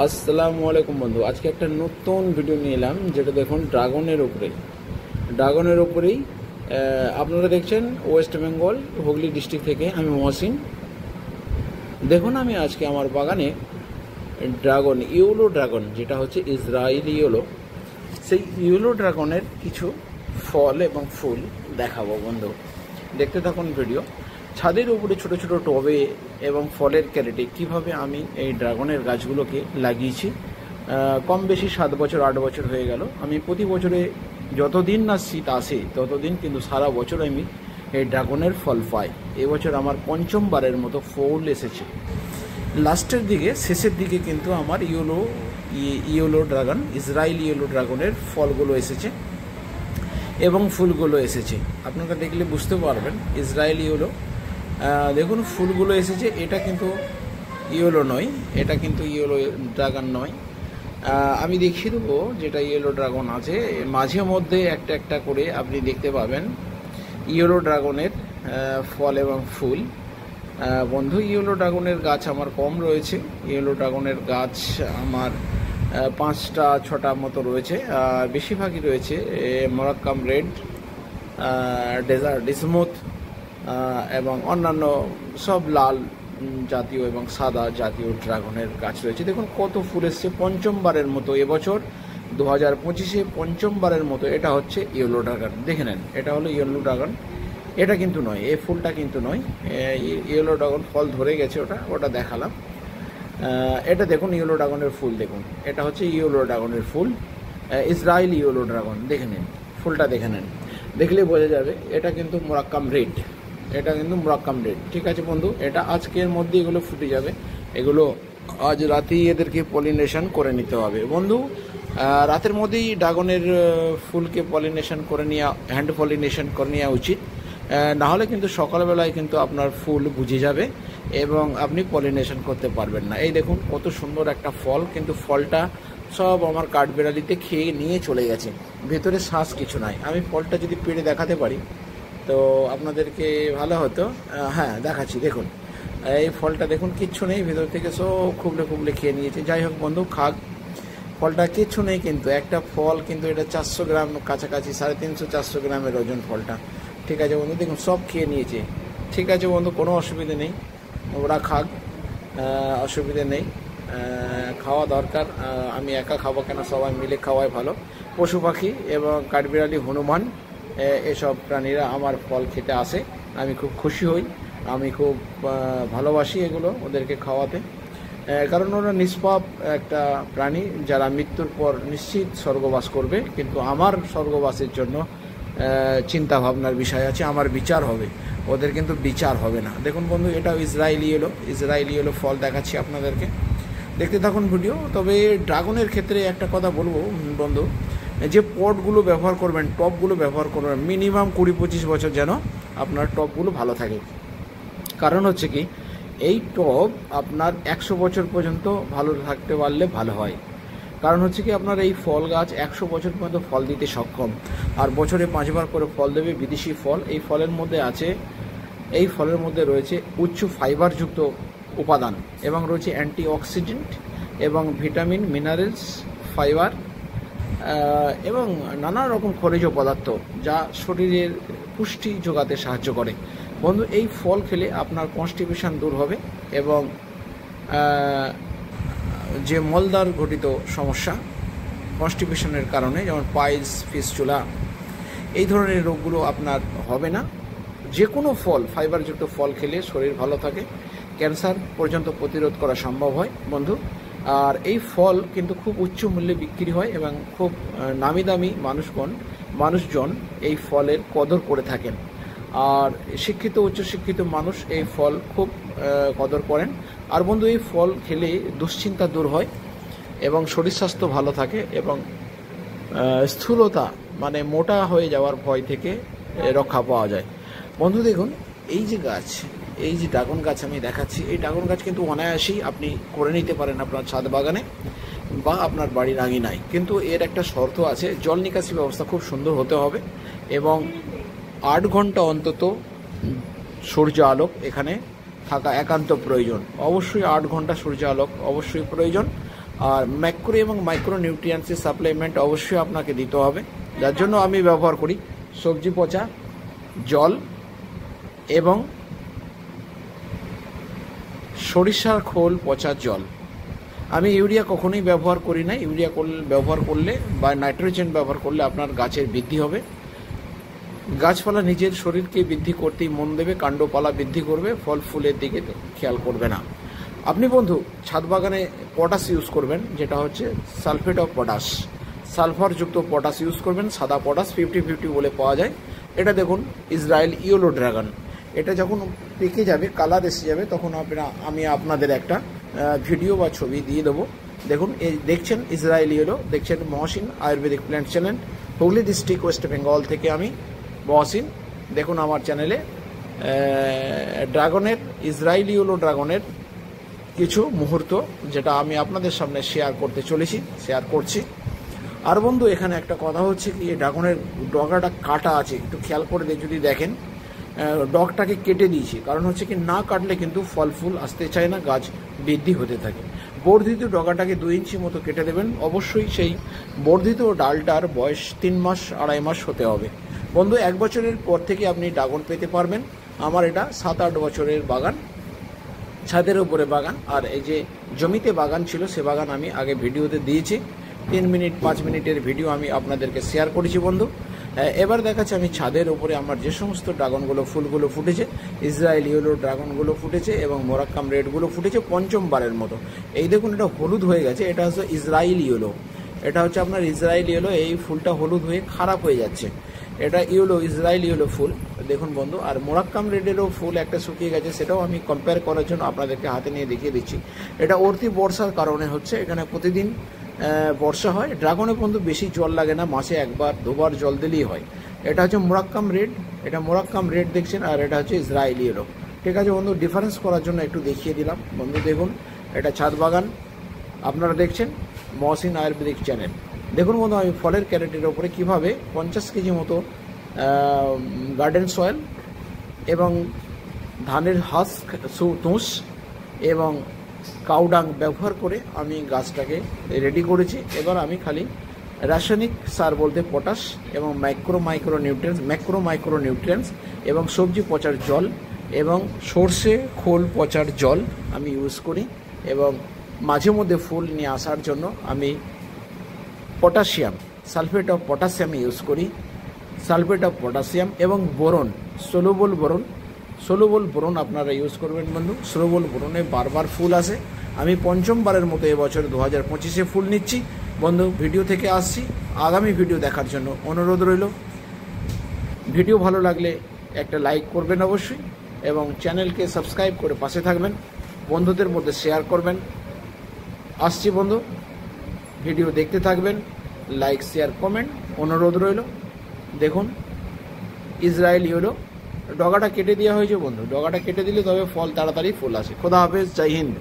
আসসালামু আলাইকুম বন্ধু, আজকে একটা নতুন ভিডিও নিয়ে এলাম, যেটা দেখুন ড্রাগনের উপরেই আপনারা দেখছেন ওয়েস্ট বেঙ্গল হুগলি ডিস্ট্রিক্ট থেকে আমি মহসিন। দেখুন আমি আজকে আমার বাগানে ইয়েলো ড্রাগন, যেটা হচ্ছে ইসরায়েলি ইয়েলো, সেই ইয়েলো ড্রাগনের কিছু ফল এবং ফুল দেখাবো বন্ধু। দেখতে থাকুন ভিডিও। ছাদের উপরে ছোট ছোট টবে এবং ফলের ক্যারেটে কিভাবে আমি এই ড্রাগনের গাছগুলোকে লাগিয়েছি। কম বেশি 7 বছর 8 বছর হয়ে গেল। আমি প্রতি বছরে যতদিন না শীত আসে ততদিন কিন্তু সারা বছর আমি এই ড্রাগনের ফল পাই। এবছর আমার পঞ্চমবারের মতো ফুল এসেছে। লাস্টের দিকে, শেষের দিকে কিন্তু আমার ইয়েলো ড্রাগন, ইসরায়েলি ইয়েলো ড্রাগনের ফলগুলো এসেছে এবং ফুলগুলো এসেছে। আপনারা দেখলে বুঝতে পারবেন ইসরায়েলি ইয়েলো। দেখুন ফুলগুলো এসেছে। এটা কিন্তু ইয়েলো নয়, এটা কিন্তু ইয়েলো ড্রাগন নয়। আমি দেখিয়ে দেবো যেটা ইয়েলো ড্রাগন আছে। মাঝে মধ্যে একটা একটা করে আপনি দেখতে পাবেন ইয়েলো ড্রাগনের ফল এবং ফুল। বন্ধু, ইয়েলো ড্রাগনের গাছ আমার কম রয়েছে। ইয়েলো ড্রাগনের গাছ আমার 5টা 6টা মতো রয়েছে। বেশিরভাগই রয়েছে মরাক্কাম রেড, ডেজার্ট স্মুথ এবং অন্যান্য সব লাল জাতীয় এবং সাদা জাতীয় ড্রাগনের গাছ রয়েছে। দেখুন কত ফুল এসছে পঞ্চমবারের মতো এবছর 2025-এ পঞ্চমবারের মতো। এটা হচ্ছে ইয়েলো ড্রাগন, দেখে নেন। এটা হলো ইয়েলো ড্রাগন, এটা কিন্তু নয়, এই ফুলটা কিন্তু নয়। ইয়েলো ড্রাগন ফল ধরে গেছে, ওটা দেখালাম। এটা দেখুন ইয়েলো ড্রাগনের ফুল, দেখুন এটা হচ্ছে ইয়েলো ড্রাগনের ফুল, ইসরায়েলি ইয়েলো ড্রাগন। দেখে নিন ফুলটা, দেখে নেন, দেখলে বোঝা যাবে। এটা কিন্তু মোরাক্কাম রেড, এটা কিন্তু মোরাক্কাম রেড। ঠিক আছে বন্ধু, এটা আজকের মধ্যে এগুলো ফুটে যাবে। এগুলো আজ রাতেই এদেরকে পলিনেশন করে নিতে হবে বন্ধু। রাতের মধ্যেই ড্রাগনের ফুলকে পলিনেশন করে নেওয়া, হ্যান্ড পলিনেশন করে নেওয়া উচিত। নাহলে কিন্তু সকালবেলায় কিন্তু আপনার ফুল বুঝে যাবে এবং আপনি পলিনেশন করতে পারবেন না। এই দেখুন কত সুন্দর একটা ফল, কিন্তু ফলটা সব আমার কাঠবেড়ালিতে খেয়ে নিয়ে চলে গেছে। ভেতরে শ্বাস কিছু নাই। আমি ফলটা যদি পেড়ে দেখাতে পারি তো আপনাদেরকে ভালো হতো। হ্যাঁ, দেখাচ্ছি। দেখুন এই ফলটা দেখুন, কিচ্ছু নেই ভেতর থেকে, সব খুবলে খুবলে খেয়ে নিয়েছে। যাই হোক বন্ধু, খাক। ফলটা কিচ্ছু নেই, কিন্তু একটা ফল, কিন্তু এটা 400 গ্রাম কাছাকাছি, 350-400 গ্রামের ওজন ফলটা। ঠিক আছে বন্ধু, দেখুন সব খেয়ে নিয়েছে। ঠিক আছে বন্ধু, কোনো অসুবিধে নেই, ওরা খাক, অসুবিধে নেই। খাওয়া দরকার। আমি একা খাবো কেন, সবাই মিলে খাওয়াই ভালো। পশু পাখি এবং কাঠবিড়ালি, হনুমান, এসব প্রাণীরা আমার ফল খেতে আসে। আমি খুব খুশি হই, আমি খুব ভালোবাসি এগুলো ওদেরকে খাওয়াতে। কারণ ওরা নিষ্পাপ একটা প্রাণী, যারা মৃত্যুর পর নিশ্চিত স্বর্গবাস করবে। কিন্তু আমার স্বর্গবাসের জন্য চিন্তা ভাবনার বিষয় আছে, আমার বিচার হবে, ওদের কিন্তু বিচার হবে না। দেখুন বন্ধু, এটা ইসরায়েলি এলো ফল দেখাচ্ছি আপনাদেরকে, দেখতে থাকুন ভিডিও। তবে ড্রাগনের ক্ষেত্রে একটা কথা বলবো বন্ধু, যে পটগুলো ব্যবহার করবেন, টবগুলো ব্যবহার করবেন, মিনিমাম 20-25 বছর যেন আপনার টবগুলো ভালো থাকে। কারণ হচ্ছে কি, এই টব আপনার 100 বছর পর্যন্ত ভালো থাকতে পারলে ভালো হয়। কারণ হচ্ছে কি, আপনার এই ফল গাছ 100 বছর পর্যন্ত ফল দিতে সক্ষম, আর বছরে 5 বার করে ফল দেবে। বিদেশি ফল। এই ফলের মধ্যে রয়েছে উচ্চ ফাইবারযুক্ত উপাদান এবং রয়েছে অ্যান্টিঅক্সিডেন্ট এবং ভিটামিন, মিনারেলস, ফাইবার এবং নানা রকম খনিজ পদার্থ, যা শরীরের পুষ্টি যোগাতে সাহায্য করে। বন্ধু, এই ফল খেলে আপনার কনস্টিপেশন দূর হবে এবং যে মলদ্বার ঘটিত সমস্যা কনস্টিপেশনের কারণে, যেমন পাইলস, ফিস্টুলা, এই ধরনের রোগগুলো আপনার হবে না। যে কোনো ফল, ফাইবারযুক্ত ফল খেলে শরীর ভালো থাকে, ক্যান্সার পর্যন্ত প্রতিরোধ করা সম্ভব হয় বন্ধু। আর এই ফল কিন্তু খুব উচ্চ মূল্যে বিক্রি হয় এবং খুব নামি দামি মানুষজন এই ফলের কদর করে থাকেন। আর শিক্ষিত, উচ্চশিক্ষিত মানুষ এই ফল খুব কদর করেন। আর বন্ধু, এই ফল খেলে দুশ্চিন্তা দূর হয় এবং শরীর স্বাস্থ্য ভালো থাকে এবং স্থূলতা মানে মোটা হয়ে যাওয়ার ভয় থেকে রক্ষা পাওয়া যায়। বন্ধু দেখুন, এই যে ড্রাগন গাছ আমি দেখাচ্ছি, এই ড্রাগন গাছ কিন্তু অনায়াসেই আপনি করে নিতে পারেন আপনার ছাদ বাগানে বা আপনার বাড়ির আঙিনায়। কিন্তু এর একটা শর্ত আছে, জল নিকাশি ব্যবস্থা খুব সুন্দর হতে হবে এবং 8 ঘন্টা অন্তত সূর্য আলোক এখানে থাকা একান্ত প্রয়োজন। অবশ্যই 8 ঘন্টা সূর্য আলোক অবশ্যই প্রয়োজন। আর ম্যাক্রো এবং মাইক্রো নিউট্রিয়েন্টসের সাপ্লিমেন্ট অবশ্যই আপনাকে দিতে হবে, যার জন্য আমি ব্যবহার করি সবজি পচা জল এবং সরিষার খোল পচা জল। আমি ইউরিয়া কখনোই ব্যবহার করি না। ইউরিয়া ব্যবহার করলে বা নাইট্রোজেন ব্যবহার করলে আপনার গাছের বৃদ্ধি হবে। গাছপালা নিজের শরীরকে বৃদ্ধি করতেই মন দেবে, কাণ্ডপালা বৃদ্ধি করবে, ফল ফুলের দিকে খেয়াল করবে না। আপনি বন্ধু ছাদ বাগানে পটাশ ইউজ করবেন, যেটা হচ্ছে সালফেট অফ পটাশ, সালফারযুক্ত পটাশ ইউজ করবেন। সাদা পটাশ 50-50 বলে পাওয়া যায়। এটা দেখুন ইসরায়েল ইয়েলো ড্রাগন। এটা যখন পেকে যাবে, কালার এসে যাবে, তখন আমি আপনাদের একটা ভিডিও বা ছবি দিয়ে দেবো। দেখুন এই দেখছেন ইসরায়েল ইয়েলো, দেখছেন Mohsin Ayurvedic plant channel, Hooghly district, West Bengal থেকে আমি মহসিন। দেখুন আমার চ্যানেলে ড্রাগনের, ইসরায়েল ইয়েলো ড্রাগনের কিছু মুহূর্ত যেটা আমি আপনাদের সামনে শেয়ার করছি। আর বন্ধু এখানে একটা কথা হচ্ছে কি, এই ড্রাগনের ডগাটা কাটা আছে, একটু খেয়াল করে যদি দেখেন, ডগটাকে কেটে দিয়েছি। কারণ হচ্ছে কি, না কাটলে কিন্তু ফল ফুল আসতে চায় না, গাছ বৃদ্ধি হতে থাকে। বর্ধিত ডগাটাকে 2 ইঞ্চি মতো কেটে দেবেন। অবশ্যই সেই বর্ধিত ডালটার বয়স 3 মাস 2.5 মাস হতে হবে। বন্ধু 1 বছরের পর থেকে আপনি ড্রাগন পেতে পারবেন। আমার এটা 7-8 বছরের বাগান, ছাদের উপরে বাগান। আর এই যে জমিতে বাগান ছিল, সে বাগান আমি আগে ভিডিওতে দিয়েছি, 3 মিনিট 5 মিনিটের ভিডিও আমি আপনাদেরকে শেয়ার করেছি বন্ধু। এবার দেখাচ্ছি আমি ছাদের উপরে আমার যে সমস্ত ড্রাগনগুলো ফুলগুলো ফুটেছে, ইসরায়েল ইয়েলো ড্রাগনগুলো ফুটেছে এবং মোরাক্কাম রেডগুলো ফুটেছে পঞ্চমবারের মতো। এই দেখুন এটা হলুদ হয়ে গেছে, এটা হচ্ছে ইসরায়েল ইয়েলো, এটা হচ্ছে আপনার ইসরায়েল ইয়েলো। এই ফুলটা হলুদ হয়ে খারাপ হয়ে যাচ্ছে, এটা ইয়েলো, ইসরায়েল ইয়েলো ফুল দেখুন বন্ধু। আর মোরাক্কাম রেডেরও ফুল একটা শুকিয়ে গেছে, সেটাও আমি কম্পেয়ার করার জন্য আপনাদেরকে হাতে নিয়ে দেখিয়ে দিচ্ছি। এটা অতি বর্ষার কারণে হচ্ছে, এখানে প্রতিদিন বর্ষা হয়। ড্রাগনে বন্ধু বেশি জল লাগে না, মাসে 1-2 জল দিলেই হয়। এটা হচ্ছে মোরাক্কাম রেড, এটা মোরাক্কাম রেড দেখছেন, আর এটা হচ্ছে ইসরায়েল ইয়েলো। ঠিক আছে বন্ধু, ডিফারেন্স করার জন্য একটু দেখিয়ে দিলাম বন্ধু। দেখুন এটা ছাদ বাগান, আপনারা দেখছেন মহসিন আয়ুর্বেদিক চ্যানেল। দেখুন বন্ধু আমি ফলের ক্যারেটের ওপরে কীভাবে 50 কেজি মতো গার্ডেন সয়েল এবং ধানের হাস্ক, তুষ এবং কাউডাং ব্যবহার করে আমি গাছটাকে রেডি করেছি। এবার আমি খালি রাসায়নিক সার বলতে পটাশ এবং ম্যাক্রো মাইক্রো নিউট্রিয়েন্টস এবং সবজি পচার জল এবং সর্ষে খোল পচার জল আমি ইউজ করি। এবং মাঝে মধ্যে ফুল নিয়ে আসার জন্য আমি potassium, sulphate of potassium use করি, সালফেট অফ পটাশিয়াম এবং বোরন, সোলোবল বোরন আপনারা ইউজ করবেন বন্ধু। সোলোবল বোরনে বারবার ফুল আসে। আমি পঞ্চমবারের মতো এবছর 2025-এ ফুল নিচ্ছি বন্ধু। ভিডিও থেকে আসছি, আগামী ভিডিও দেখার জন্য অনুরোধ রইল। ভিডিও ভালো লাগলে একটা লাইক করবেন অবশ্যই, এবং চ্যানেলকে সাবস্ক্রাইব করে পাশে থাকবেন, বন্ধুদের মধ্যে শেয়ার করবেন। আসছি বন্ধু, ভিডিও দেখতে থাকবেন, লাইক শেয়ার কমেন্ট অনুরোধ রইল। দেখুন ইসরায়েল ইয়েলো, ডগাটা কেটে দেওয়া হয়েছে বন্ধু, ডগাটা কেটে দিলে তবে ফল তাড়াতাড়ি ফুল আসে। খোদা হাফেজ, জয় হিন্দ।